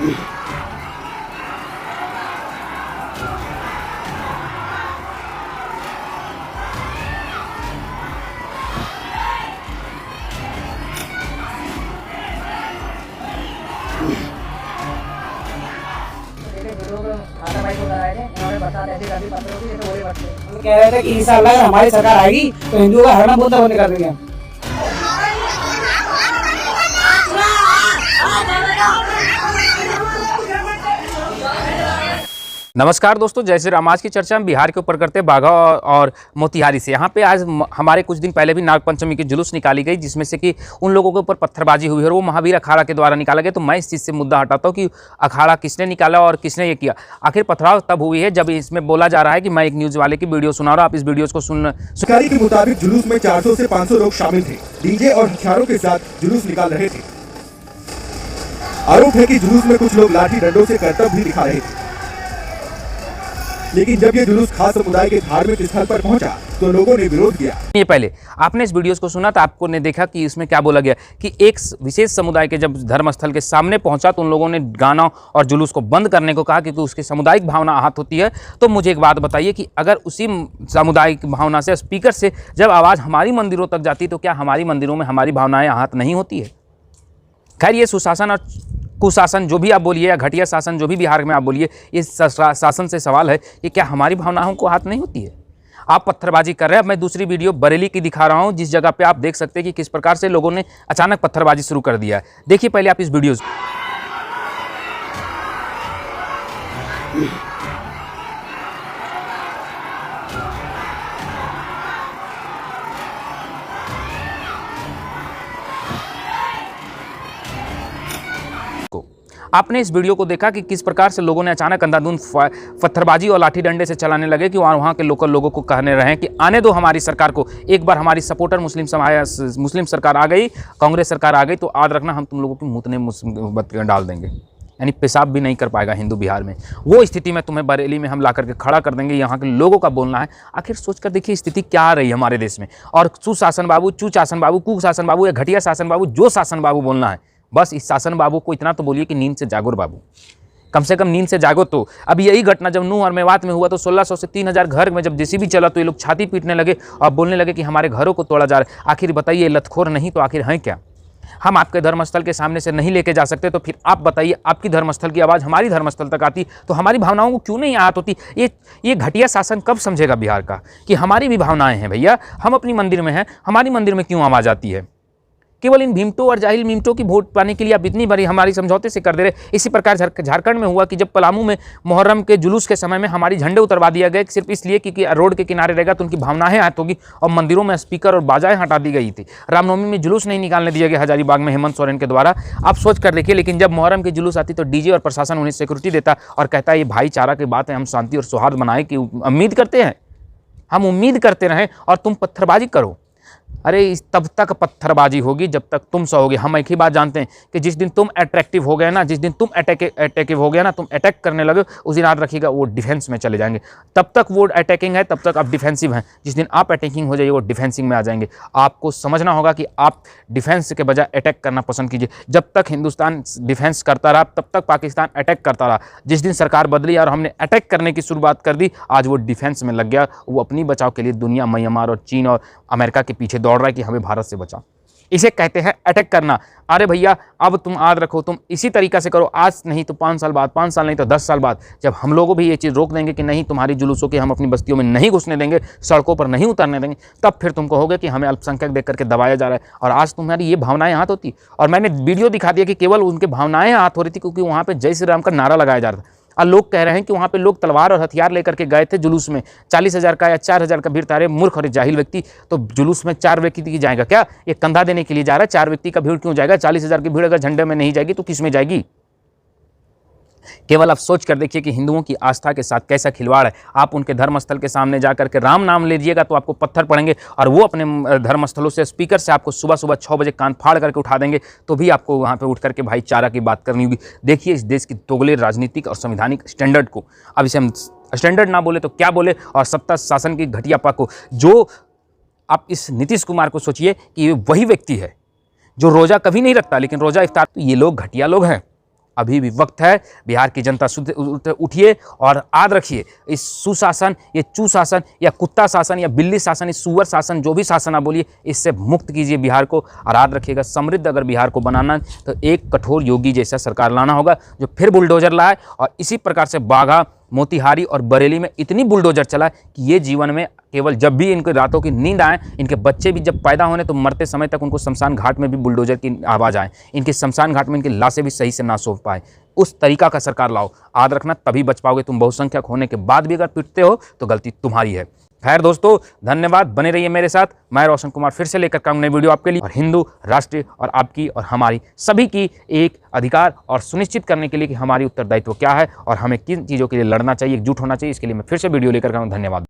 कह रहे थे कि इंशाअल्लाह हमारी सरकार आएगी तो हिंदुओं का हरना बंद होने कर देंगे। नमस्कार दोस्तों, जय श्री राम। आज की चर्चा हम बिहार के ऊपर करते हैं, बाघा और मोतिहारी से। यहाँ पे आज हमारे कुछ दिन पहले भी नागपंचमी की जुलूस निकाली गई, जिसमें से कि उन लोगों के ऊपर पत्थरबाजी हुई और वो महावीर अखाड़ा के द्वारा निकाला गया। तो मैं इस चीज़ से मुद्दा हटाता हूँ कि अखाड़ा किसने निकाला और किसने ये किया। आखिर पथराव तब हुई है जब इसमें बोला जा रहा है कि मैं एक न्यूज़ वाले की वीडियो सुना रहा हूँ, आप इस वीडियो को सुन। सरकारी के मुताबिक जुलूस में 400 से 500 लोग शामिल थे। डीजे और हथियारों के साथ जुलूस निकाल रहे थे। आरोप है कि जुलूस में कुछ लोग लाठी डंडों से करतब भी दिखा रहे थे। लेकिन जब ये जुलूस खास समुदाय के धार्मिक स्थल पर पहुंचा तो लोगों ने विरोध किया। ये पहले आपने इस वीडियो को सुना तो आपको ने देखा कि इसमें क्या बोला गया कि एक विशेष समुदाय के जब धर्मस्थल के सामने पहुंचा तो उन लोगों ने गाना और जुलूस को बंद करने को कहा, क्योंकि उसकी सामुदायिक भावना आहत होती है। तो मुझे एक बात बताइए कि अगर उसी सामुदायिक भावना से, स्पीकर से जब आवाज़ हमारी मंदिरों तक जाती तो क्या हमारी मंदिरों में हमारी भावनाएं आहत नहीं होती है? खैर, ये सुशासन और कुशासन जो भी आप बोलिए या घटिया शासन जो भी बिहार में आप बोलिए, इस शासन से सवाल है कि क्या हमारी भावनाओं को आहत नहीं होती है? आप पत्थरबाजी कर रहे हैं। मैं दूसरी वीडियो बरेली की दिखा रहा हूं, जिस जगह पे आप देख सकते हैं कि किस प्रकार से लोगों ने अचानक पत्थरबाजी शुरू कर दिया है। देखिए पहले आप इस वीडियो आपने इस वीडियो को देखा कि किस प्रकार से लोगों ने अचानक अंधाधुंध पत्थरबाजी और लाठी डंडे से चलाने लगे कि वहाँ के लोकल लोगों को कहने रहे कि आने दो हमारी सरकार को। एक बार हमारी सपोर्टर मुस्लिम सरकार आ गई, कांग्रेस सरकार आ गई तो याद रखना हम तुम लोगों की मुँह में डाल देंगे, यानी पेशाब भी नहीं कर पाएगा हिंदू बिहार में। वो स्थिति में तुम्हें बरेली में हम ला करके खड़ा कर देंगे। यहाँ के लोगों का बोलना है। आखिर सोच कर देखिए स्थिति क्या आ रही है हमारे देश में। और सुशासन बाबू, चूशासन बाबू, कुशासन बाबू या घटिया शासन बाबू, जो शासन बाबू बोलना है, बस इस शासन बाबू को इतना तो बोलिए कि नींद से जागो बाबू, कम से कम नींद से जागो। तो अब यही घटना जब नूह और मेवात में हुआ तो 1600 से 3000 घर में जब जेसीबी चला तो ये लोग छाती पीटने लगे और बोलने लगे कि हमारे घरों को तोड़ा जा रहा है। आखिर बताइए लतखोर नहीं तो आखिर हैं क्या? हम आपके धर्मस्थल के सामने से नहीं लेके जा सकते तो फिर आप बताइए, आपकी धर्मस्थल की आवाज़ हमारी धर्मस्थल तक आती तो हमारी भावनाओं को क्यों नहीं आहत होती? ये घटिया शासन कब समझेगा बिहार का कि हमारी भी भावनाएं हैं भैया, हम अपनी मंदिर में हैं, हमारी मंदिर में क्यों आवाज़ आती है? केवल इन भीमटों और जाहिल मीमटों की वोट पाने के लिए आप इतनी बड़ी हमारी समझौते से कर दे रहे। इसी प्रकार झारखंड में हुआ कि जब पलामू में मुहर्रम के जुलूस के समय में हमारी झंडे उतरवा दिया गया सिर्फ इसलिए कि रोड के किनारे रहेगा तो उनकी भावनाएं आहत होगी, और मंदिरों में स्पीकर और बाजाएं हटा दी गई थी। रामनवमी में जुलूस नहीं निकालने दिया गया हजारीबाग में हेमंत सोरेन के द्वारा। आप सोच कर देखिए, लेकिन जब मुहर्रम की जुलूस आती तो डीजे और प्रशासन उन्हें सिक्योरिटी देता और कहता है ये भाईचारा की बात है, हम शांति और सौहार्द बनाए की उम्मीद करते हैं, हम उम्मीद करते रहें और तुम पत्थरबाजी करो। अरे तब तक पत्थरबाजी होगी जब तक तुम सहोगे। हम एक ही बात जानते हैं कि जिस दिन तुम अट्रैक्टिव हो गए ना, जिस दिन तुम अटैकिव हो गया ना, तुम अटैक करने लगे, उस दिन याद रखिएगा वो डिफेंस में चले जाएंगे। तब तक वो अटैकिंग है, तब तक आप डिफेंसिव हैं। जिस दिन आप अटैकिंग हो जाइए वो डिफेंसिंग में आ जाएंगे। आपको समझना होगा कि आप डिफेंस के बजाय अटैक करना पसंद कीजिए। जब तक हिंदुस्तान डिफेंस करता रहा तब तक पाकिस्तान अटैक करता रहा। जिस दिन सरकार बदली और हमने अटैक करने की शुरुआत कर दी, आज वो डिफेंस में लग गया। वो अपनी बचाव के लिए दुनिया, म्यांमार और चीन और अमेरिका के पीछे दौड़ रहा है कि हमें भारत से बचाओ। इसे कहते हैं अटैक करना। अरे भैया, अब तुम याद रखो, तुम इसी तरीका से करो, आज नहीं तो 5 साल बाद, 5 साल नहीं तो 10 साल बाद, जब हम लोगों भी ये चीज़ रोक देंगे कि नहीं तुम्हारी जुलूसों के हम अपनी बस्तियों में नहीं घुसने देंगे, सड़कों पर नहीं उतरने देंगे, तब फिर तुम कहोगे कि हमें अल्पसंख्यक देख करके दबाया जा रहा है। और आज तुम्हारी ये भावनाएं आहत होती। और मैंने वीडियो दिखा दिया कि केवल उनके भावनाएं आहत हो रही थी क्योंकि वहाँ पर जय श्री राम का नारा लगाया जा रहा था। और लोग कह रहे हैं कि वहाँ पे लोग तलवार और हथियार लेकर के गए थे जुलूस में। 40,000 का या 4,000 का भीड़ तारे, मूर्ख और जाहिल व्यक्ति। तो जुलूस में 4 व्यक्ति की जाएगा क्या? ये कंधा देने के लिए जा रहा है। 4 व्यक्ति का भीड़ क्यों जाएगा? 40,000 की भीड़ अगर झंडे में नहीं जाएगी तो किस में जाएगी? केवल आप सोच कर देखिए कि हिंदुओं की आस्था के साथ कैसा खिलवाड़ है। आप उनके धर्मस्थल के सामने जाकर के राम नाम लीजिएगा तो आपको पत्थर पड़ेंगे, और वो अपने धर्मस्थलों से स्पीकर से आपको सुबह सुबह 6 बजे कान फाड़ करके उठा देंगे, तो भी आपको वहाँ पे उठ करके भाईचारा की बात करनी होगी। देखिए इस देश की दोगले राजनीतिक और संवैधानिक स्टैंडर्ड को, अब इसे हम स्टैंडर्ड ना बोले तो क्या बोले, और सत्ता शासन की घटियापा को। जो आप इस नीतीश कुमार को सोचिए कि वही व्यक्ति है जो रोज़ा कभी नहीं रखता लेकिन रोज़ा इफ्तार। तो ये लोग घटिया लोग हैं। अभी भी वक्त है। बिहार की जनता उठिए और याद रखिए, इस सुशासन, ये चूशासन या कुत्ता शासन या बिल्ली शासन, इस सुअर शासन, जो भी शासन आप बोलिए, इससे मुक्त कीजिए बिहार को। और याद रखिएगा, समृद्ध अगर बिहार को बनाना तो एक कठोर योगी जैसा सरकार लाना होगा, जो फिर बुलडोजर लाए और इसी प्रकार से बाघा, मोतिहारी और बरेली में इतनी बुलडोजर चला कि ये जीवन में केवल जब भी इनके रातों की नींद आए, इनके बच्चे भी जब पैदा होने तो मरते समय तक उनको शमशान घाट में भी बुलडोजर की आवाज़ आए, इनके शमशान घाट में इनकी लाशें भी सही से ना सौंप पाए। उस तरीका का सरकार लाओ, याद रखना, तभी बच पाओगे। तुम बहुसंख्यक होने के बाद भी अगर पिटते हो तो गलती तुम्हारी है। खैर दोस्तों, धन्यवाद, बने रहिए मेरे साथ। मैं रोशन कुमार फिर से लेकर आऊंगा नई वीडियो आपके लिए। और हिंदू राष्ट्र और आपकी और हमारी सभी की एक अधिकार और सुनिश्चित करने के लिए कि हमारी उत्तरदायित्व क्या है और हमें किन चीज़ों के लिए लड़ना चाहिए, एकजुट होना चाहिए, इसके लिए मैं फिर से वीडियो लेकर आऊंगा। धन्यवाद।